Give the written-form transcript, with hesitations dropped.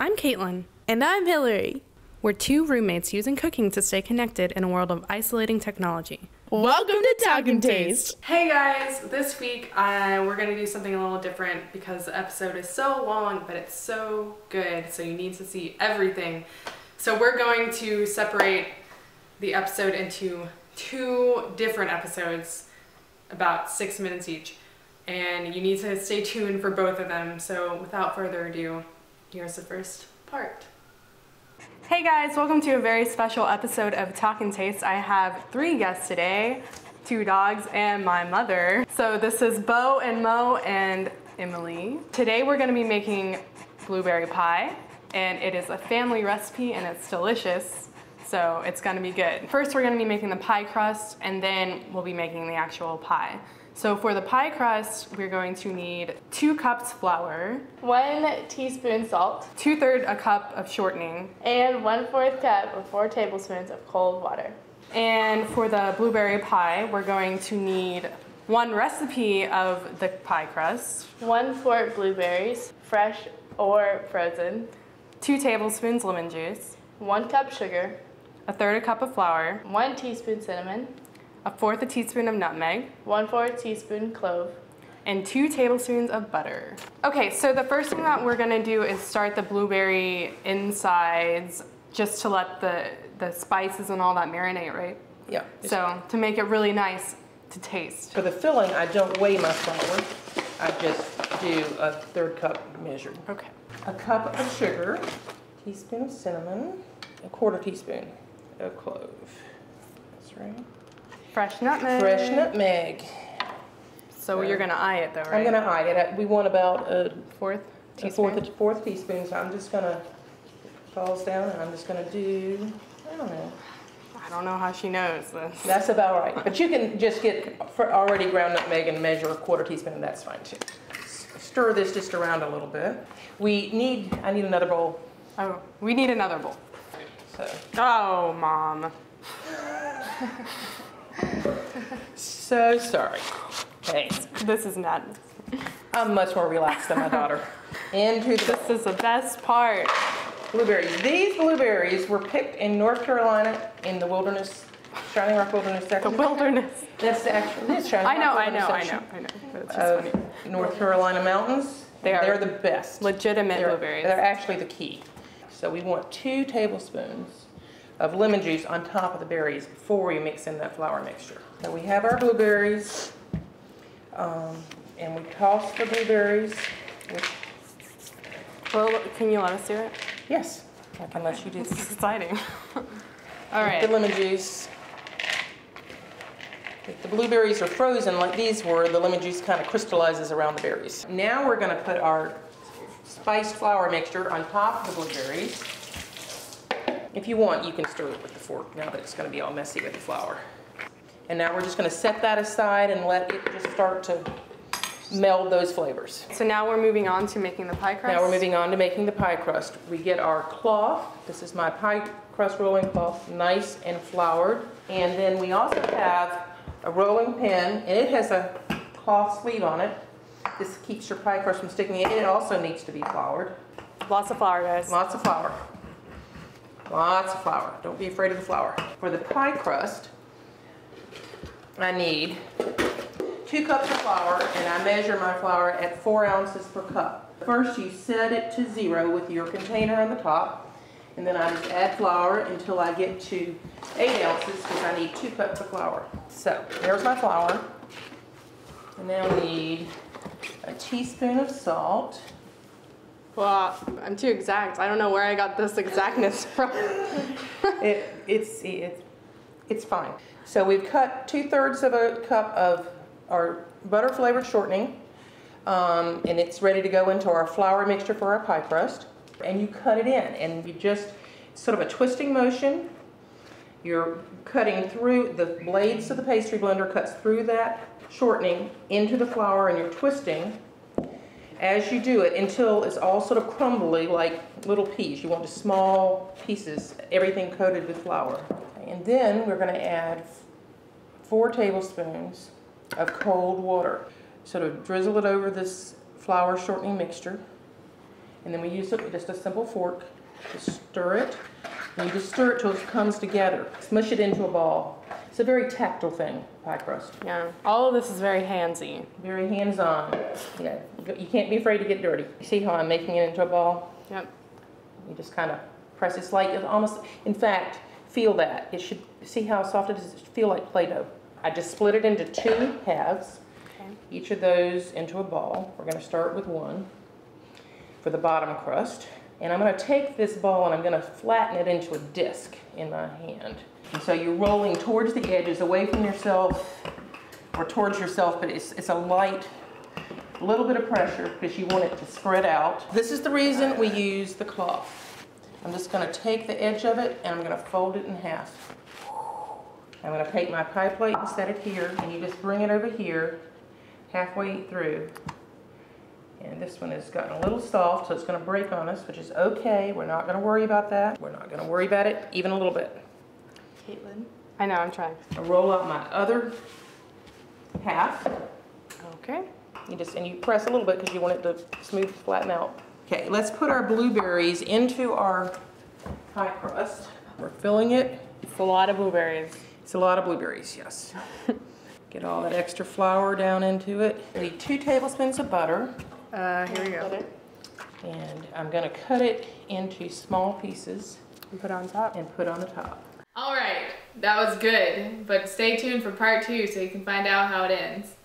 I'm Caitlin. And I'm Hillary. We're two roommates using cooking to stay connected in a world of isolating technology. Welcome to Talkin' Taste! Hey guys, this week we're going to do something a little different because the episode is so long, but it's so good, so you need to see everything. So we're going to separate the episode into two different episodes, about 6 minutes each. And you need to stay tuned for both of them. So without further ado, here's the first part. Hey guys, welcome to a very special episode of Talkin' Taste. I have 3 guests today, 2 dogs and my mother. So this is Bo and Mo and Emily. Today we're gonna be making blueberry pie, and it is a family recipe and it's delicious. So it's gonna be good. First we're gonna be making the pie crust, and then we'll be making the actual pie. So for the pie crust, we're going to need 2 cups flour, 1 teaspoon salt, 2/3 a cup of shortening, and 1/4 cup or 4 tablespoons of cold water. and for the blueberry pie, we're going to need 1 recipe of the pie crust, 1 quart blueberries, fresh or frozen, 2 tablespoons lemon juice, 1 cup sugar, 1/3 a cup of flour, 1 teaspoon cinnamon, 1/4 a teaspoon of nutmeg, 1/4 teaspoon clove, and 2 tablespoons of butter. Okay, so the first thing that we're gonna do is start the blueberry insides just to let the spices and all that marinate, right? Yeah. So to make it really nice to taste. For the filling, I don't weigh my flour. I just do a 1/3 cup measured. Okay. A cup of sugar, teaspoon of cinnamon, 1/4 teaspoon of clove. That's right. Fresh nutmeg. Fresh nutmeg. So you're gonna eye it though, right? I'm gonna eye it. We want about a 1/4 fourth teaspoon. teaspoon. So I'm just gonna falls down, and I'm just gonna do, I don't know. I don't know how she knows this. That's about right. But you can just get already ground nutmeg and measure a 1/4 teaspoon, and that's fine too. Stir this just around a little bit. I need another bowl. Oh, we need another bowl. So. Oh, Mom. So sorry. Hey, This is madness. I'm much more relaxed than my daughter. Into the This is the best part. blueberries. These blueberries were picked in North Carolina in the wilderness, Shining Rock Wilderness The section. wilderness. That's the actual, it's Shining I know. Rock Wilderness section But it's just of funny. North Carolina mountains. They're the best. Legitimate blueberries. They're actually the key. So we want 2 tablespoons of lemon juice on top of the berries before we mix in that flour mixture. So we have our blueberries, and we toss the blueberries with, Well, can you let us do it? yes, I can let you do This this. is exciting. All The right. lemon juice. If the blueberries are frozen like these were, the lemon juice kind of crystallizes around the berries. Now we're going to put our spiced flour mixture on top of the blueberries. If you want, you can stir it with the fork now that it's going to be all messy with the flour. And now we're just going to set that aside and let it just start to meld those flavors. So now we're moving on to making the pie crust. Now we're moving on to making the pie crust. We get our cloth. This is my pie crust rolling cloth, nice and floured. And then we also have a rolling pin, and it has a cloth sleeve on it. This keeps your pie crust from sticking in. It also needs to be floured. Lots of flour, guys. Lots of flour. Lots of flour. Don't be afraid of the flour. For the pie crust, I need 2 cups of flour, and I measure my flour at 4 ounces per cup. First, you set it to 0 with your container on the top, and then I just add flour until I get to 8 ounces because I need 2 cups of flour. So, there's my flour. And now we need a teaspoon of salt. Well, I'm too exact. I don't know where I got this exactness from. It's fine. So we've cut 2/3 of a cup of our butter flavored shortening, and it's ready to go into our flour mixture for our pie crust. And you cut it in, and you just sort of a twisting motion. You're cutting through, the blades of the pastry blender cuts through that shortening into the flour, and you're twisting as you do it until it's all sort of crumbly like little peas. You want just small pieces, everything coated with flour. And then we're going to add 4 tablespoons of cold water. Sort of drizzle it over this flour shortening mixture. And then we use just a simple fork to stir it. And you just stir it till it comes together. Smush it into a ball. It's a very tactile thing, pie crust. Yeah, all of this is very handsy. Very hands-on. Yeah, you can't be afraid to get dirty. You see how I'm making it into a ball? Yep. You just kind of press it slightly. It almost, in fact, feel that. It should, see how soft it is? It should feel like Play-Doh. I just split it into 2 halves. Okay. Each of those into a ball. We're going to start with one for the bottom crust. And I'm going to take this ball and I'm going to flatten it into a disc in my hand. And so you're rolling towards the edges, away from yourself, or towards yourself, but it's a light, little bit of pressure because you want it to spread out. This is the reason we use the cloth. I'm just going to take the edge of it and I'm going to fold it in half. I'm going to take my pie plate and set it here, and you just bring it over here, halfway through. And this one has gotten a little soft, so it's going to break on us, which is okay. We're not going to worry about that. We're not going to worry about it even a little bit. Caitlin. I know, I'm trying. I roll out my other half. Okay. You press a little bit because you want it to smooth, flatten out. Okay, let's put our blueberries into our pie crust. We're filling it. It's a lot of blueberries. It's a lot of blueberries, yes. Get all that extra flour down into it. I need 2 tablespoons of butter. Here we go. And I'm going to cut it into small pieces And put on top. and put on the top. All right, that was good, but stay tuned for part 2 so you can find out how it ends.